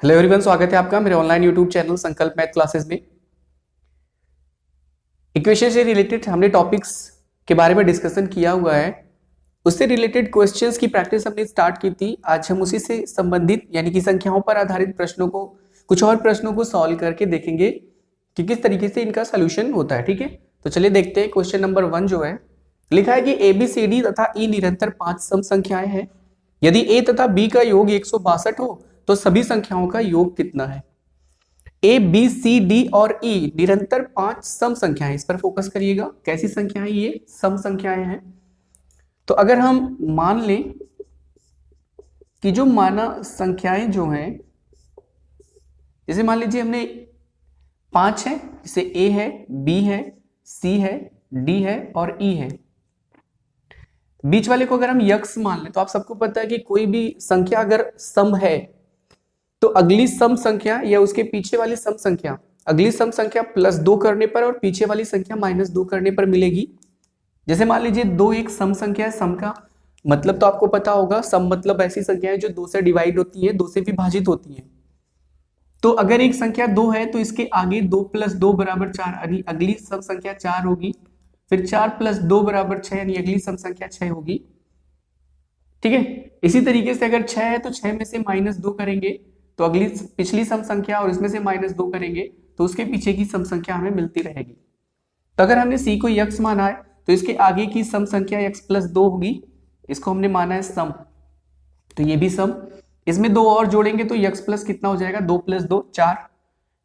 Hello everyone, स्वागत है आपका मेरे ऑनलाइन यूट्यूब चैनल संकल्प मैथ क्लासेस में। इक्वेशन से रिलेटेड हमने टॉपिक्स के बारे में डिस्कशन किया हुआ है, उससे रिलेटेड क्वेश्चंस की प्रैक्टिस हमने स्टार्ट की थी। आज हम उसी से संबंधित यानी कि संख्याओं पर आधारित प्रश्नों को, कुछ और प्रश्नों को सॉल्व करके देखेंगे कि किस तरीके से इनका सोल्यूशन होता है। ठीक है, तो चलिए देखते हैं। क्वेश्चन नंबर 1 जो है, लिखा है कि ABCD तथा E निरंतर 5 सम संख्याएं हैं। यदि A तथा B का योग 162 हो तो सभी संख्याओं का योग कितना है। ABCD और E निरंतर 5 सम संख्याएं, इस पर फोकस करिएगा। कैसी संख्याएं ये? सम संख्याएं हैं। तो अगर हम मान लें कि जो माना संख्याएं जो हैं, जैसे मान लीजिए हमने 5 है, जैसे A है, B है, C है, D है और E है। बीच वाले को अगर हम यक्स मान लें तो आप सबको पता है कि कोई भी संख्या अगर सम है तो अगली सम संख्या या उसके पीछे वाली सम संख्या, अगली सम संख्या +2 करने पर और पीछे वाली संख्या -2 करने पर मिलेगी। जैसे मान लीजिए 2 एक सम संख्या है। सम का मतलब तो आपको पता होगा, सम मतलब ऐसी संख्याएं जो 2 से डिवाइड होती है, 2 से विभाजित होती है। तो अगर एक संख्या 2 है तो इसके आगे 2 + 2 = 4 यानी अगली सम संख्या 4 होगी। फिर 4 + 2 = 6 यानी अगली सम संख्या 6 होगी। ठीक है, इसी तरीके से अगर 6 है तो 6 में से -2 करेंगे तो अगली पिछली सम संख्या, और इसमें से -2 करेंगे तो उसके पीछे की सम संख्या हमें मिलती रहेगी। तो अगर हमने C को यक्स माना है तो इसके आगे की सम संख्या x + 2 होगी, इसको हमने माना है सम, तो ये भी सम। इसमें 2 और जोड़ेंगे तो x प्लस कितना हो जाएगा, 2 + 2 4।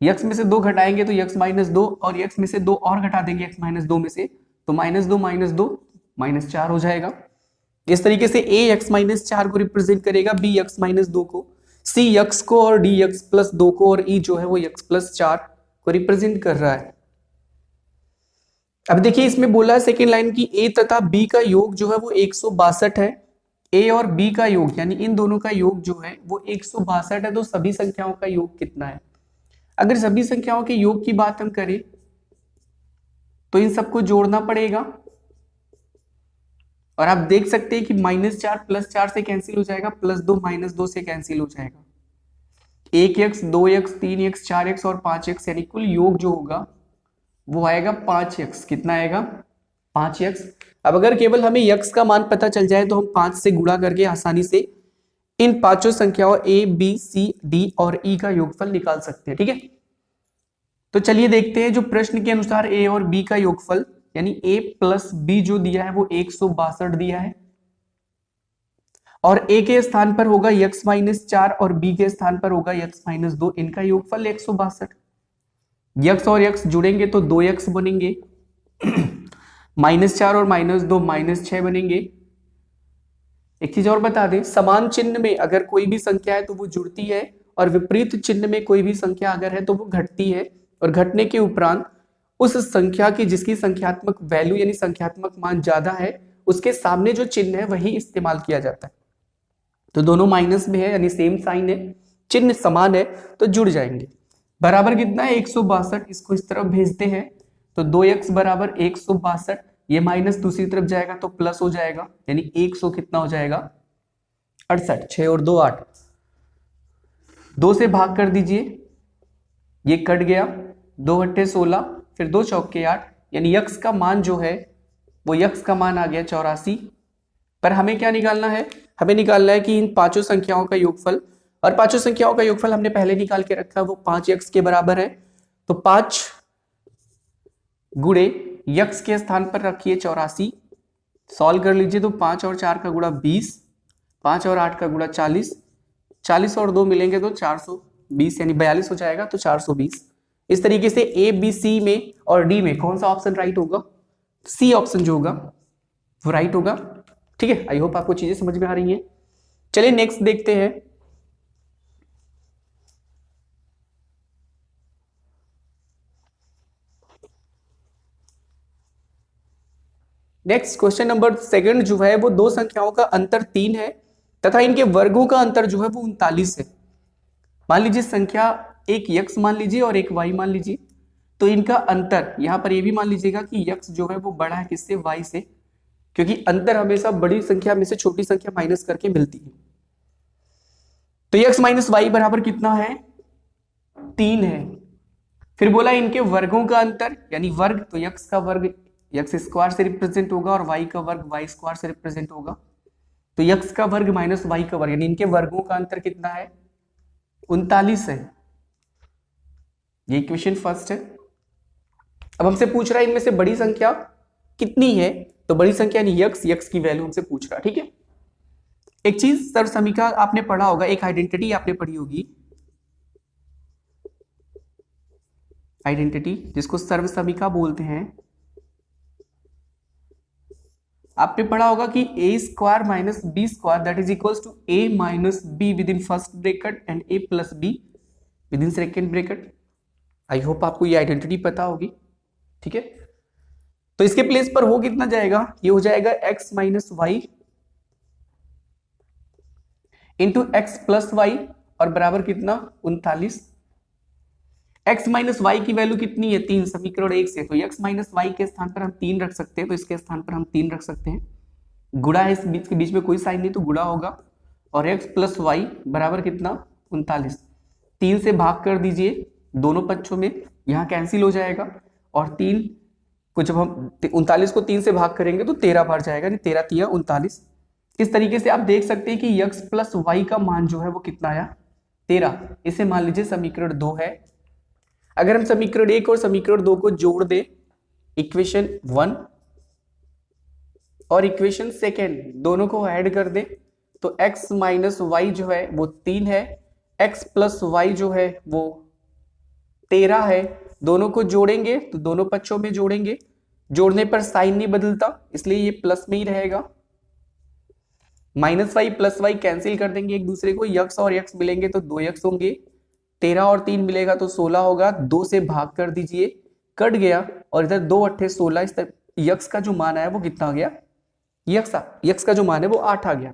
x में से 2 घटाएंगे तो x - 2, और x में से 2 और घटा देंगे x - 2 में से, तो -2 - 2 -4 हो जाएगा। इस तरीके से A x - 4 को रिप्रेजेंट करेगा, B x - 2 को, C x को और D x + 2 को, और E जो है वो x + 4 को रिप्रेजेंट कर रहा है। अब देखिए इसमें बोला है सेकेंड लाइन की A तथा B का योग जो है वो 162 है। A और B का योग यानी इन दोनों का योग जो है वो 162 है। तो सभी संख्याओं का योग कितना है? अगर सभी संख्याओं के योग की बात हम करें तो इन सबको जोड़ना पड़ेगा, और आप देख सकते हैं कि -4 + 4 से कैंसिल हो जाएगा, +2 -2 से कैंसिल हो जाएगा। 1x 2x 3x 4x और 5x यानी कुल योग जो होगा वो आएगा 5x। कितना आएगा? 5x। अब अगर केवल हमें x का मान पता चल जाए तो हम 5 से गुणा करके आसानी से इन पांचों संख्याओं A B C D और E का योगफल निकाल सकते हैं। ठीक है, तो चलिए देखते हैं। जो प्रश्न के अनुसार A और B का योगफल यानी A + B जो दिया है वो 162 दिया है, और A के स्थान पर होगा x - 4 और B के स्थान पर होगा x - 2। इनका योगफल 162। x और x जुड़ेंगे तो 2x बनेंगे, -4 और -2 -6 बनेंगे। एक चीज और बता दें, समान चिन्ह में अगर कोई भी संख्या है तो वो जुड़ती है, और विपरीत चिन्ह में कोई भी संख्या अगर है तो वो घटती है, और घटने के उपरांत उस संख्या की जिसकी संख्यात्मक वैल्यू यानी संख्यात्मक मान ज्यादा है उसके सामने जो चिन्ह है वही इस्तेमाल किया जाता है। तो दोनों माइनस में है यानी सेम साइन है, चिन्ह समान है तो जुड़ जाएंगे। बराबर कितना है? 162। इसको इस तरफ भेजते हैं तो 2x = 162, ये माइनस दूसरी तरफ जाएगा तो प्लस हो जाएगा, यानी 100 कितना हो जाएगा? 68। 6 और 2 8, 2 से भाग कर दीजिए, ये कट गया, 2 × 16, फिर 2 × 8, यानी x का मान जो है वो x का मान आ गया 84। पर हमें क्या निकालना है? हमें निकालना है कि इन पांचों संख्याओं का योगफल, और पांचों संख्याओं का योगफल हमने पहले निकाल के रखा है, वो 5x के बराबर है। तो 5 गुणे x के स्थान पर रखिए 84, सॉल्व कर लीजिए तो 5 और 4 का गुणा 20, 5 और 8 का गुणा 40, 40 और 2 मिलेंगे तो 420 यानी 42 हो जाएगा, तो 420। इस तरीके से A B C में और D में कौन सा ऑप्शन राइट होगा? C ऑप्शन जो होगा वो राइट होगा। ठीक है, आई होप आपको चीजें समझ में आ रही हैं। चलिए नेक्स्ट देखते हैं। नेक्स्ट क्वेश्चन नंबर 2 जो है वो दो संख्याओं का अंतर 3 है तथा इनके वर्गों का अंतर जो है वो 39 है। मान लीजिए संख्या एक x मान लीजिए और एक y मान लीजिए, तो इनका अंतर यहां पर ये भी मान लीजिएगा कि x जो है वो बड़ा है किससे? y से, क्योंकि अंतर हमेशा बड़ी संख्या में से छोटी संख्या माइनस करके मिलती है। तो x - y बराबर कितना है? 3 है। फिर बोला इनके वर्गों का अंतर, यानी वर्ग तो x का वर्ग x स्क्वायर से रिप्रेजेंट होगा और y का वर्ग y स्क्वायर से रिप्रेजेंट होगा। तो x का वर्ग माइनस y का वर्ग, यानी इनके वर्गों का अंतर कितना है? 39 है। ये इक्वेशन फर्स्ट है। अब हमसे पूछ रहा है इनमें से बड़ी संख्या कितनी है, तो बड़ी संख्या यानी x की वैल्यू हमसे पूछ रहा है। ठीक है, एक चीज सर्वसमीका आपने पढ़ा होगा, एक आइडेंटिटी आपने पढ़ी होगी, आइडेंटिटी जिसको सर्वसमीका बोलते हैं। आपने पढ़ा होगा कि a square minus B square that is equals to a minus B with in first bracket and a plus B with in second bracket. I hope आपको ये आइडेंटिटी पता होगी। ठीक है, तो इसके प्लेस पर हो कितना जाएगा? ये हो जाएगा x minus Y into X plus Y और बराबर कितना? 39। x माइनस वाई की वैल्यू कितनी है? 3, समीकरण 1 से। तो x माइनस वाई के स्थान पर हम 3 रख सकते हैं, तो इसके स्थान पर हम 3 रख सकते हैं। गुणा है, इस बीच के बीच में कोई साइन नहीं तो गुणा होगा, और x प्लस वाई बराबर कितना? 39। 3 से भाग कर दीजिए दोनों पक्षों में, यहाँ कैंसिल हो जाएगा, और 3 को जब हम 39 को 3 से भाग करेंगे तो 13 बार जाएगा, 13 3 39। इस तरीके से आप देख सकते हैं कि x प्लस वाई का मान जो है वो कितना आया? 13। इसे मान लीजिए समीकरण 2 है। अगर हम समीकरण 1 और समीकरण 2 को जोड़ दें, इक्वेशन 1 और इक्वेशन 2 दोनों को ऐड कर दें, तो x माइनस वाई जो है वो 3 है, x प्लस वाई जो है वो 13 है। दोनों को जोड़ेंगे तो दोनों पक्षों में जोड़ेंगे, जोड़ने पर साइन नहीं बदलता इसलिए ये प्लस में ही रहेगा। Minus Y plus Y cancel कर देंगे एक दूसरे को, x और x मिलेंगे तो 2x होंगे, 13 और 3 मिलेगा तो 16 होगा। 2 से भाग कर दीजिए, कट गया, और इधर 2 अट्ठे 16। इस तरह x का जो मान आया वो कितना आ गया? x का जो मान है वो 8 आ गया।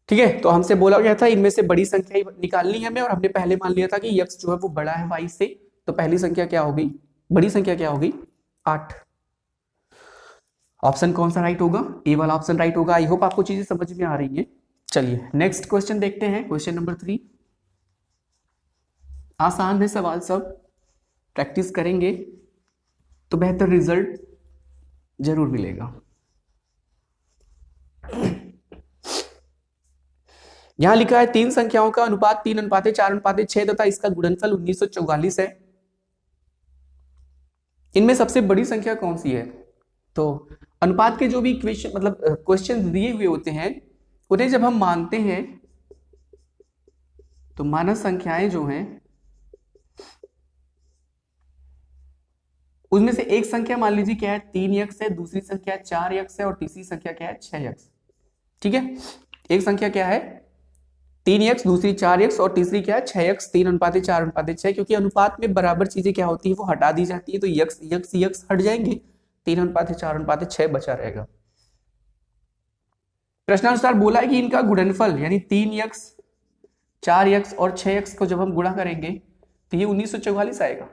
ठीक है, तो हमसे बोला गया था इनमें से बड़ी संख्या निकालनी है हमें, और हमने पहले मान लिया था कि x जो है वो बड़ा है y से, तो पहली संख्या क्या हो गई? बड़ी संख्या क्या हो गई? 8। ऑप्शन कौन सा राइट होगा? ए वाला ऑप्शन राइट होगा। आई होप आपको चीजें समझ में आ रही हैं। चलिए नेक्स्ट क्वेश्चन देखते हैं, क्वेश्चन नंबर 3। आसान है सवाल सब, प्रैक्टिस करेंगे तो बेहतर रिजल्ट जरूर मिलेगा। यहां लिखा है 3 संख्याओं का अनुपात 3:4:6 तथा इसका गुणनफल 1944 है। इनमें सबसे बड़ी संख्या कौन सी है? तो अनुपात के जो भी इक्वेशन मतलब क्वेश्चन दिए हुए होते हैं, उन्हें जब हम मानते हैं तो मानक संख्याएं जो हैं उसमें से एक संख्या मान लीजिए क्या है? 3x है, दूसरी संख्या 4x है और तीसरी संख्या क्या है? 6x। ठीक है, एक संख्या क्या है? 3x, दूसरी 4x और तीसरी क्या है? 6x। 3:4:6, क्योंकि अनुपात में बराबर चीजें क्या होती है? वो हटा दी जाती है, तो x हट जाएंगे, 3:4:6 बचा रहेगा। प्रश्नानुसार बोला है कि इनका गुणनफल यानी 3x, 4x और 6x को जब हम गुणा करेंगे तो ये 1944 आएगा।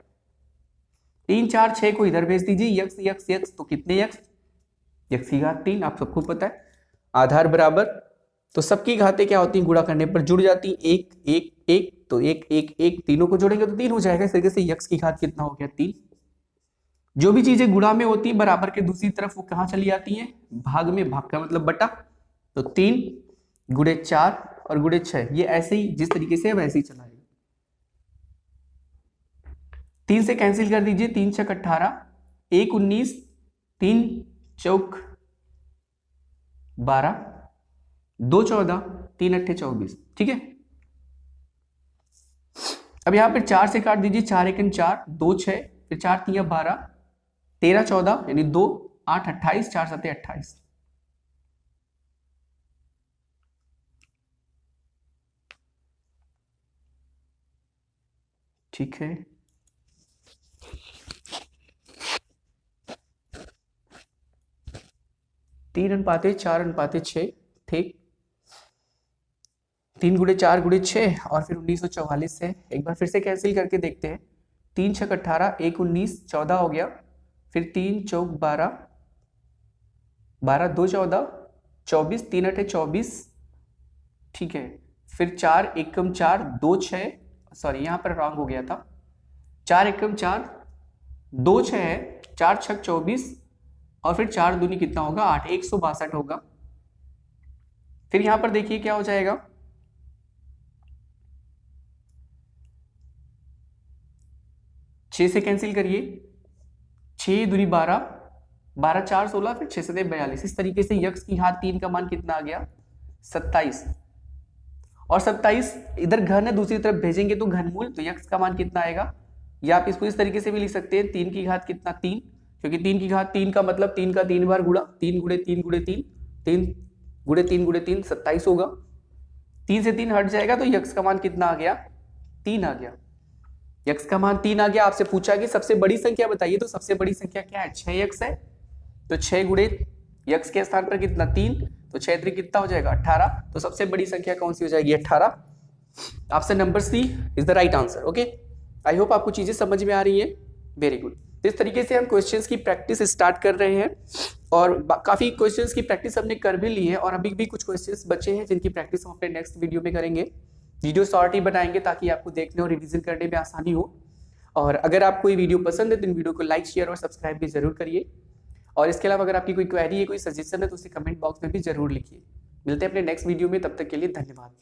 3 4 6 को इधर भेज दीजिए, x तो कितने x? x की घात 3, आप सबको पता है। आधार बराबर, तो सबकी घातें क्या होती हैं? गुणा करने पर जुड़ जाती हैं। 1 1 1, तो 1 1 1, तीनों को जोड़ेंगे तो 3 हो जाएगा। इस तरीके से x की घात कितना हो गया? 3। जो भी चीजें गुणा में होती है बराबर के दूसरी तरफ वो कहां चली जाती हैं? भाग में। भाग का मतलब बटा, तो 3 गुणे 4 और गुणे 6, ये ऐसे ही जिस तरीके से वैसे ही चलाएगा। 3 से कैंसिल कर दीजिए, 3 6 18, 1 19, 3 चौक 12, 2 14, 3 अट्ठे 24। ठीक है, अब यहां पर 4 से काट दीजिए, 4 1 4, 2 6, फिर 4 3 12, 13 14 यानी 2 8 28, 4 7 28। ठीक है, तीन अनुपाते 4:6, ठीक। 3 गुणे 4 गुणे 6 और फिर 1944 से एक बार फिर से कैंसिल करके देखते हैं। 3 6 18, 1 19, 14 हो गया, फिर 3 चौक 12, 12 2 14, 24, 3 अट्ठे 24। ठीक है, फिर 4 1 4, 2 6, सॉरी यहाँ पर रॉन्ग हो गया था, 4 एकम 4, 2 6 है, 4 छक 24 और फिर 4 दूनी कितना होगा 8, 162 होगा। फिर यहां पर देखिए क्या हो जाएगा, 6 से कैंसिल करिए, 6 दूनी 12, 12 4 16, फिर 6 से 42। इस तरीके से यक्स की घात 3 का मान कितना आ गया 27, और 27 इधर घन है, दूसरी तरफ भेजेंगे तो घनमूल, तो यक्स का मान कितना आएगा, या आप इसको इस तरीके से भी लिख सकते हैं 3 की घात कितना 3, क्योंकि 3 की घात 3 का मतलब 3 का 3 बार गुणा, 3 गुणे 3 गुणे 3, 3 गुणे 3 गुणे 3 27 होगा। 3 से 3 हट जाएगा तो यक्स का मान कितना आ गया 3 आ गया, यक्स का मान 3 आ गया। आपसे पूछा कि सबसे बड़ी संख्या बताइए, तो सबसे बड़ी संख्या क्या है 6 यक्स है, तो 6 गुणे यक्स के स्थान पर कितना 3, तो 6 3 कितना हो जाएगा 18, तो सबसे बड़ी संख्या कौन सी हो जाएगी 18। Option number C is the right answer. Okay, I hope आपको चीजें समझ में आ रही है, वेरी गुड। इस तरीके से हम क्वेश्चंस की प्रैक्टिस स्टार्ट कर रहे हैं और काफी क्वेश्चंस की प्रैक्टिस हमने कर भी ली है, और अभी भी कुछ क्वेश्चंस बचे हैं जिनकी प्रैक्टिस हम अपने नेक्स्ट वीडियो में करेंगे। वीडियो शॉर्ट ही बनाएंगे ताकि आपको देखने और रिवीजन करने में आसानी हो। और अगर आपको ये वीडियो पसंद है तो इन वीडियो को लाइक शेयर और सब्सक्राइब भी जरूर करिए, और इसके अलावा अगर आपकी कोई क्वेरी है, कोई सजेशन है तो उसे कमेंट बॉक्स में भी जरूर लिखिए। मिलते हैं अपने नेक्स्ट वीडियो में, तब तक के लिए धन्यवाद।